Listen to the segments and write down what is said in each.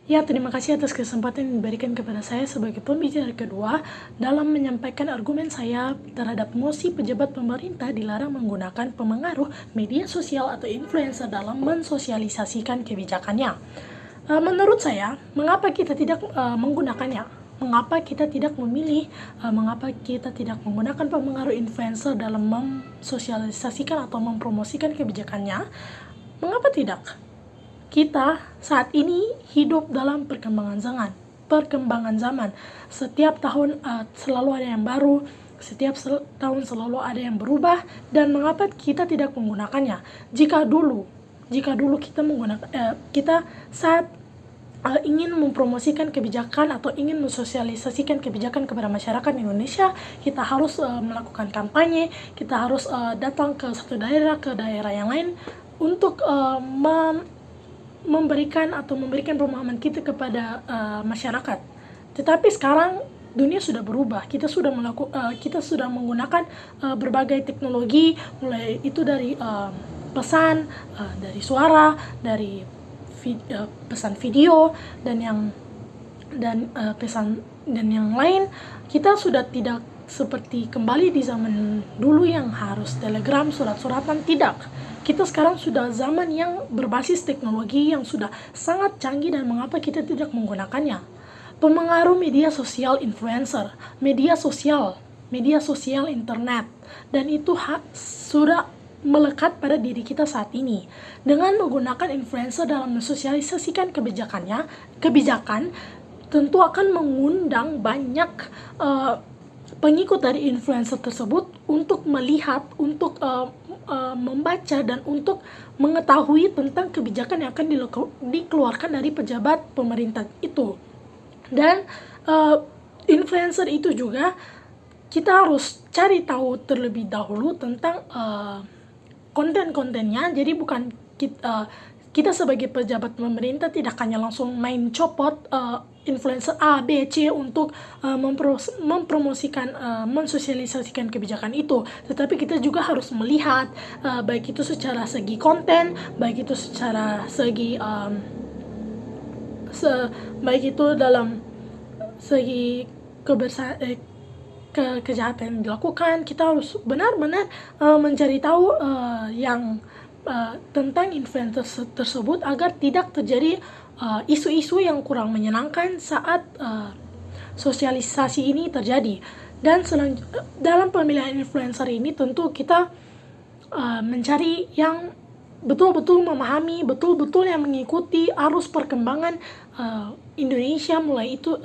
Ya, terima kasih atas kesempatan yang diberikan kepada saya sebagai pembicara kedua dalam menyampaikan argumen saya terhadap mosi pejabat pemerintah dilarang menggunakan pengaruh media sosial atau influencer dalam mensosialisasikan kebijakannya. Menurut saya, mengapa kita tidak menggunakannya? Mengapa kita tidak memilih, mengapa kita tidak menggunakan pengaruh influencer dalam mensosialisasikan atau mempromosikan kebijakannya? Mengapa tidak? Kita saat ini hidup dalam perkembangan zaman. Setiap tahun selalu ada yang baru, setiap tahun selalu ada yang berubah, dan mengapa kita tidak menggunakannya? Jika dulu kita saat ingin mempromosikan kebijakan atau ingin mensosialisasikan kebijakan kepada masyarakat Indonesia, kita harus melakukan kampanye, kita harus datang ke satu daerah ke daerah yang lain untuk memberikan pemahaman kita kepada masyarakat. Tetapi sekarang dunia sudah berubah. Kita sudah menggunakan berbagai teknologi, mulai itu dari pesan, dari suara, dari pesan video dan pesan dan yang lain. Kita sudah tidak seperti kembali di zaman dulu yang harus telegram, surat-suratan. Tidak. Kita sekarang sudah zaman yang berbasis teknologi yang sudah sangat canggih, dan mengapa kita tidak menggunakannya? Pengaruh media sosial influencer, media sosial internet, dan itu sudah melekat pada diri kita saat ini. Dengan menggunakan influencer dalam mensosialisasikan kebijakan tentu akan mengundang banyak pengikut dari influencer tersebut untuk melihat, untuk membaca, dan untuk mengetahui tentang kebijakan yang akan dikeluarkan dari pejabat pemerintah itu. Dan influencer itu juga kita harus cari tahu terlebih dahulu tentang konten-kontennya. Jadi bukan kita sebagai pejabat pemerintah tidak hanya langsung main copot influencer A, B, C untuk mempromosikan, mensosialisasikan kebijakan itu. Tetapi kita juga harus melihat baik itu secara segi konten, baik itu secara segi baik itu dalam segi kejahatan yang dilakukan. Kita harus benar-benar mencari tahu yang tentang influencer tersebut agar tidak terjadi isu-isu yang kurang menyenangkan saat sosialisasi ini terjadi. Dan dalam pemilihan influencer ini tentu kita mencari yang betul-betul memahami, betul-betul yang mengikuti arus perkembangan Indonesia, mulai itu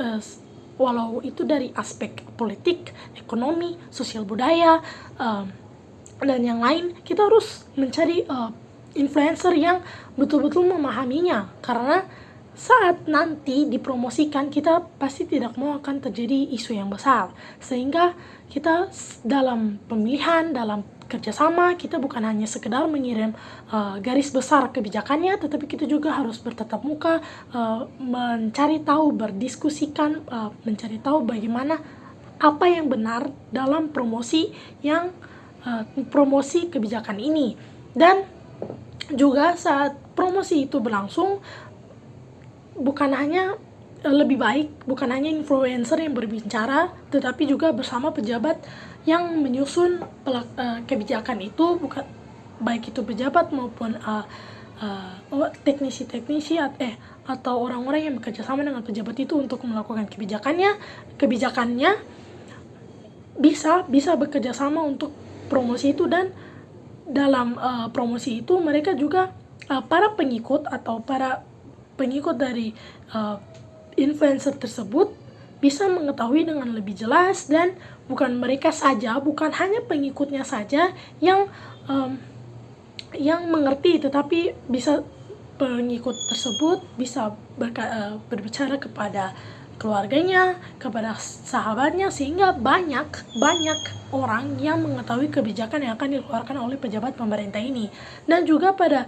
walau itu dari aspek politik, ekonomi, sosial budaya, dan yang lain. Kita harus mencari influencer yang betul-betul memahaminya, karena saat nanti dipromosikan kita pasti tidak mau akan terjadi isu yang besar. Sehingga kita dalam pemilihan, dalam kerjasama, kita bukan hanya sekedar mengirim garis besar kebijakannya, tetapi kita juga harus bertatap muka, mencari tahu, berdiskusikan, mencari tahu bagaimana apa yang benar dalam promosi kebijakan ini. Dan juga saat promosi itu berlangsung, bukan hanya influencer yang berbicara, tetapi juga bersama pejabat yang menyusun kebijakan itu, baik itu pejabat maupun teknisi atau orang-orang yang bekerja sama dengan pejabat itu untuk melakukan kebijakannya bisa bekerja sama untuk promosi itu. Dan dalam promosi itu mereka juga para pengikut dari influencer tersebut bisa mengetahui dengan lebih jelas, dan bukan hanya pengikutnya saja yang mengerti, tetapi bisa pengikut tersebut bisa berbicara kepada keluarganya, kepada sahabatnya, sehingga banyak orang yang mengetahui kebijakan yang akan dikeluarkan oleh pejabat pemerintah ini. Dan juga pada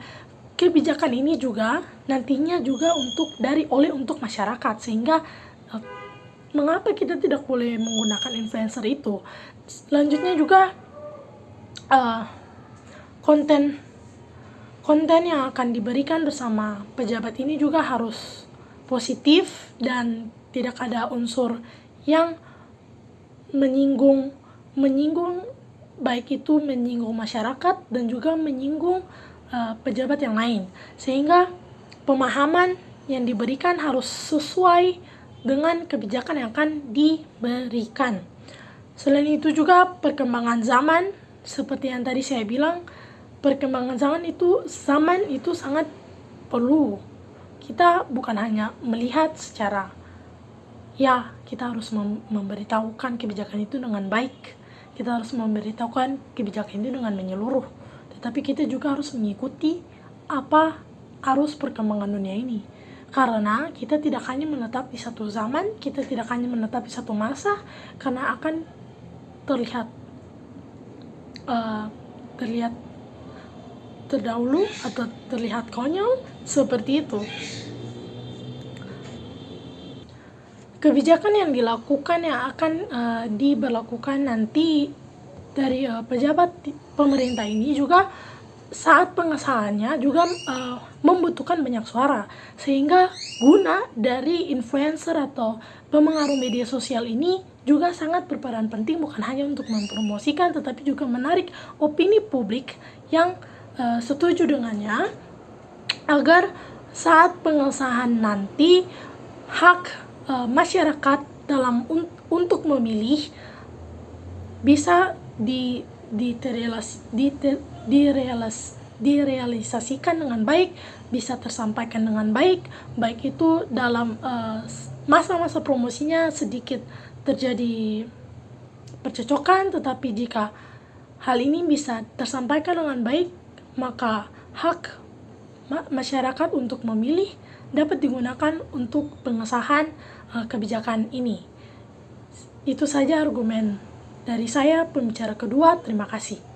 kebijakan ini juga nantinya juga untuk masyarakat, sehingga mengapa kita tidak boleh menggunakan influencer itu. Selanjutnya juga konten yang akan diberikan bersama pejabat ini juga harus positif dan tidak ada unsur yang menyinggung baik itu menyinggung masyarakat dan juga menyinggung pejabat yang lain, sehingga pemahaman yang diberikan harus sesuai dengan kebijakan yang akan diberikan. Selain itu juga perkembangan zaman, seperti yang tadi saya bilang, perkembangan zaman itu sangat perlu. Kita bukan hanya melihat secara, ya kita harus memberitahukan kebijakan itu dengan baik, kita harus memberitahukan kebijakan itu dengan menyeluruh, tetapi kita juga harus mengikuti apa arus perkembangan dunia ini. Karena kita tidak hanya menetap di satu zaman, kita tidak hanya menetap di satu masa, karena akan terlihat terdahulu atau terlihat konyol seperti itu. Kebijakan yang dilakukan yang akan diberlakukan nanti dari pejabat pemerintah ini juga saat pengesahannya juga membutuhkan banyak suara, sehingga guna dari influencer atau pemengaruh media sosial ini juga sangat berperan penting, bukan hanya untuk mempromosikan tetapi juga menarik opini publik yang setuju dengannya, agar saat pengesahan nanti hak masyarakat dalam untuk memilih bisa direalisasikan dengan baik, bisa tersampaikan dengan baik itu dalam masa-masa promosinya sedikit terjadi percecokan, tetapi jika hal ini bisa tersampaikan dengan baik, maka hak masyarakat untuk memilih dapat digunakan untuk pengesahan kebijakan ini. Itu saja argumen dari saya, pembicara kedua. Terima kasih.